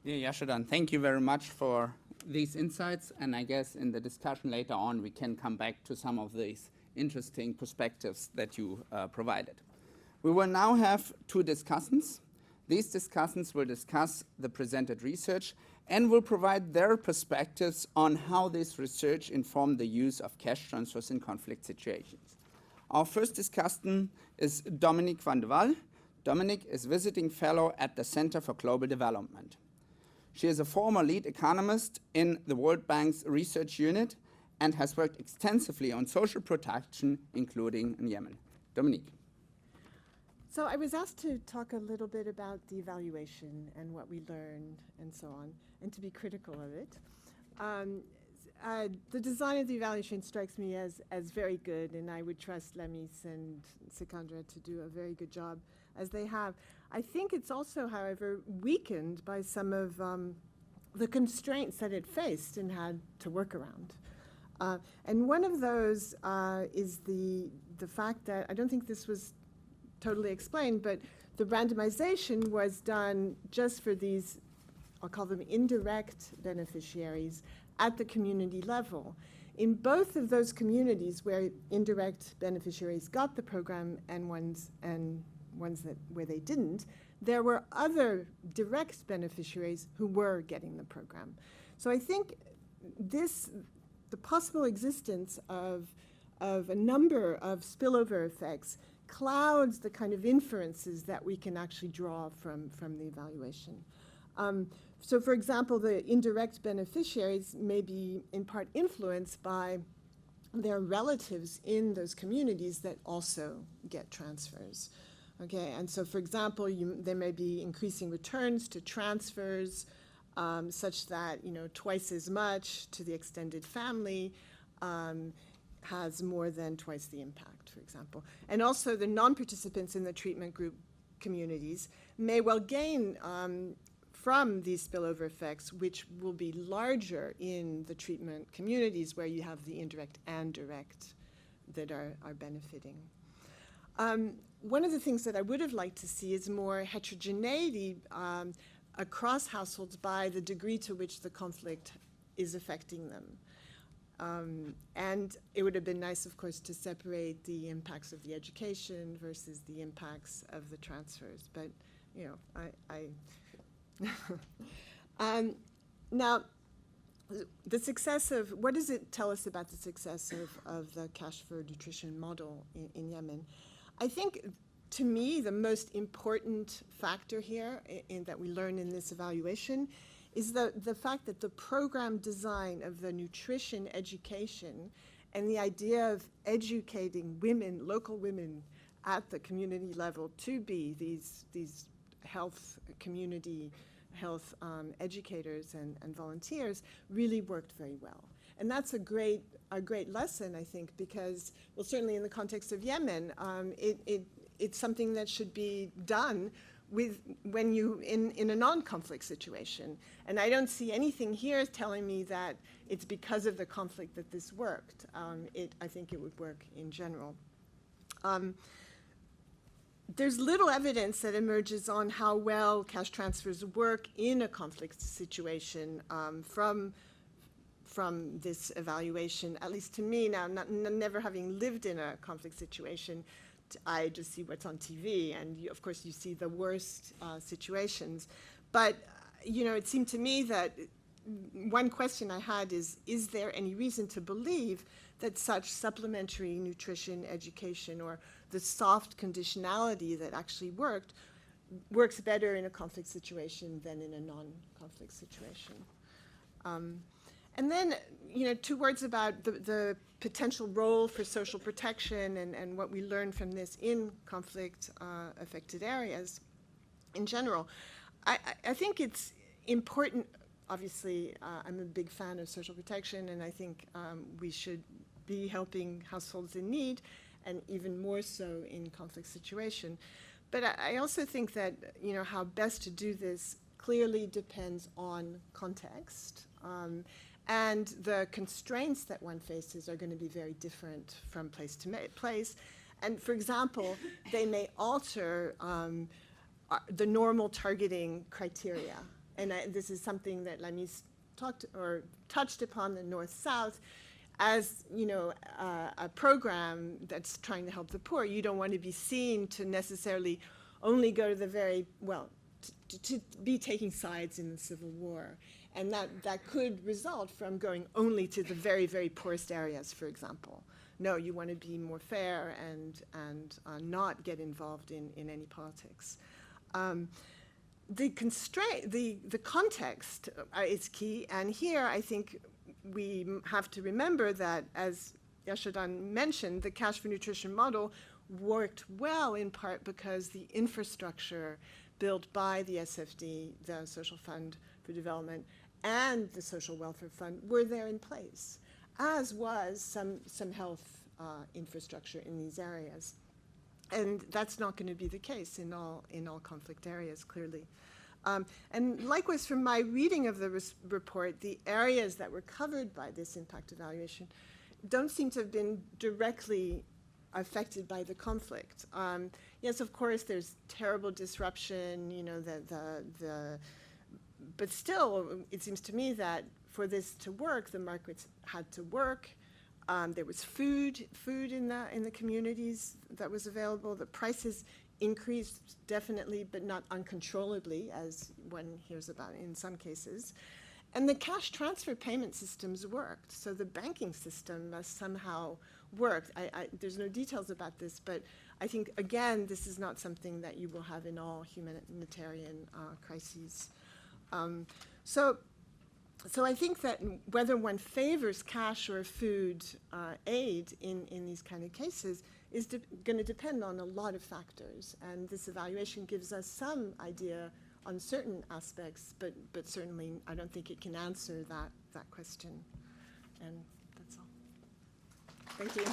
Yeah, Yashodhan, thank you very much for these insights. And I guess in the discussion later on, we can come back to some of these interesting perspectives that you provided. We will now have two discussants. These discussants will discuss the presented research and will provide their perspectives on how this research informed the use of cash transfers in conflict situations. Our first discussant is Dominique van de Walle. Dominique is visiting fellow at the Center for Global Development. She is a former lead economist in the World Bank's research unit and has worked extensively on social protection, including in Yemen. Dominique. So I was asked to talk a little bit about the evaluation and what we learned and so on, and to be critical of it. The design of the evaluation strikes me as very good, and I would trust Lemis and Sikandra to do a very good job, as they have. I think it's also, however, weakened by some of the constraints that it faced and had to work around. And one of those is the fact that, I don't think this was totally explained, but the randomization was done just for these, I'll call them indirect beneficiaries, at the community level. In both of those communities where indirect beneficiaries got the program and ones where they didn't, there were other direct beneficiaries who were getting the program. So I think the possible existence of a number of spillover effects clouds the kind of inferences that we can actually draw from the evaluation. So for example, the indirect beneficiaries may be in part influenced by their relatives in those communities that also get transfers. Okay, and so for example, there may be increasing returns to transfers such that, twice as much to the extended family has more than twice the impact, for example. And also the non-participants in the treatment group communities may well gain from these spillover effects, which will be larger in the treatment communities where you have the indirect and direct that are benefiting. One of the things that I would have liked to see is more heterogeneity across households by the degree to which the conflict is affecting them. And it would have been nice, of course, to separate the impacts of the education versus the impacts of the transfers. But, now, the success of, what does it tell us about the success of the cash for nutrition model in Yemen? I think, to me, the most important factor here that we learn in this evaluation is the fact that the program design of the nutrition education and the idea of educating women, local women at the community level to be these community health educators and volunteers really worked very well. And that's a great lesson, I think, because, well, certainly in the context of Yemen, it's something that should be done when you in a non-conflict situation. And I don't see anything here telling me that it's because of the conflict that this worked. I think it would work in general. There's little evidence that emerges on how well cash transfers work in a conflict situation from this evaluation, at least to me now, never having lived in a conflict situation. I just see what's on TV, and of course you see the worst situations. But, it seemed to me that one question I had is there any reason to believe that such supplementary nutrition education or the soft conditionality that actually works better in a conflict situation than in a non-conflict situation? And then, two words about the potential role for social protection and what we learned from this in conflict-affected areas in general. I think it's important, obviously, I'm a big fan of social protection, and I think we should be helping households in need, and even more so in conflict situation. But I also think that, how best to do this clearly depends on context. And the constraints that one faces are going to be very different from place to place. And for example, they may alter the normal targeting criteria. this is something that Lamis talked or touched upon, the North-South, as, you know, a program that's trying to help the poor. You don't want to be seen to necessarily only go to the very, well, to be taking sides in the Civil War. And that could result from going only to the very, very poorest areas, for example. No, you want to be more fair and not get involved in any politics. The constraint, the context is key, and here I think we have to remember that, as Yashodan mentioned, the Cash for Nutrition model worked well in part because the infrastructure built by the SFD, the Social Fund for Development, and the Social Welfare Fund were there in place, as was some health infrastructure in these areas. And that's not going to be the case in all conflict areas, clearly. And likewise, from my reading of the report, the areas that were covered by this impact evaluation don't seem to have been directly affected by the conflict. Yes, of course, there's terrible disruption, you know, but still, it seems to me that for this to work, the markets had to work. There was food in the communities that was available. The prices increased definitely, but not uncontrollably, as one hears about in some cases. And the cash transfer payment systems worked. So the banking system must somehow work. There's no details about this, but I think, again, this is not something that you will have in all humanitarian crises. So I think that whether one favors cash or food aid in these kind of cases is going to depend on a lot of factors. And this evaluation gives us some idea on certain aspects, but certainly I don't think it can answer that question. And that's all. Thank you.